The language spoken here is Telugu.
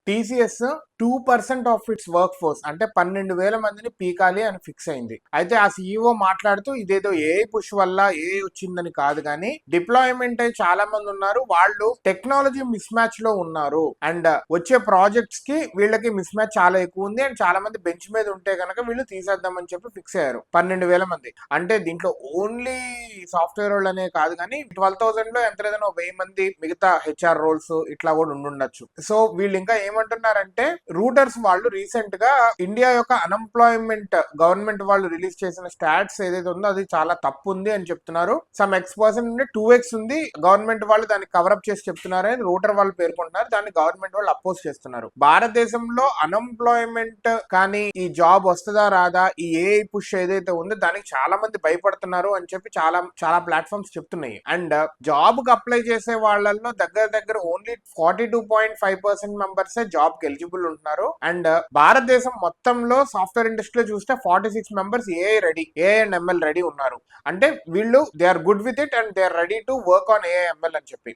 TCS 2% of it's work force అంటే 12,000 మందిని పీకాలి అని ఫిక్స్ అయింది. అయితే ఆ సీఈఓ మాట్లాడుతూ ఇదేదో ఏఐ పుష్ వల్ల ఏఐ వచ్చిందని కాదు, కానీ డిప్లాయ్మెంట్ అయి చాలా మంది ఉన్నారు, వాళ్ళు టెక్నాలజీ మిస్ మ్యాచ్ లో ఉన్నారు అండ్ వచ్చే ప్రాజెక్ట్స్ కి వీళ్ళకి మిస్ మ్యాచ్ చాలా ఎక్కువ ఉంది అండ్ చాలా మంది బెంచ్ మీద ఉంటే కనుక వీళ్ళు తీసేద్దామని చెప్పి ఫిక్స్ అయ్యారు. 12,000 మంది అంటే దీంట్లో ఓన్లీ సాఫ్ట్వేర్ వాళ్ళు అనే కాదు, కానీ 12,000 లో ఎంత లేదని 1,000 మంది మిగతా హెచ్ఆర్ రోల్స్ ఇట్లా కూడా ఉండుండొచ్చు. సో వీళ్ళు ఇంకా ఏమంటున్నారంటే, రూటర్స్ వాళ్ళు రీసెంట్ గా ఇండియా యొక్క అన్ఎంప్లాయ్మెంట్ గవర్నమెంట్ వాళ్ళు రిలీజ్ చేసిన స్టాట్స్ ఏదైతే ఉందో అది చాలా తప్పు ఉంది అని చెప్తున్నారు. సమ్ X% నుండి 2x ఉంది, గవర్నమెంట్ వాళ్ళు దాన్ని కవరప్ చేసి చెప్తున్నారని రూటర్ వాళ్ళు పేర్కొంటున్నారు. దాన్ని గవర్నమెంట్ వాళ్ళు అపోజ్ చేస్తున్నారు. భారతదేశంలో అన్ఎంప్లాయ్మెంట్ కానీ ఈ జాబ్ వస్తుందా రాదా, ఈ ఏఐ పుష్ ఏదైతే ఉందో దానికి చాలా మంది భయపడుతున్నారు అని చెప్పి చాలా చాలా ప్లాట్ఫామ్స్ చెప్తున్నాయి. అండ్ జాబ్ కి అప్లై చేసే వాళ్ళల్లో దగ్గర ఓన్లీ 42.5% మెంబర్స్ జాబ్ కి ఎలిజిబుల్ ఉంటున్నారు. అండ్ భారతదేశం మొత్తంలో సాఫ్ట్వేర్ ఇండస్ట్రీలో చూస్తే 46 members AI and ML ready ఉన్నారు. అంటే వీళ్ళు they are good with it and they are ready to work on AI ML అని చెప్పి.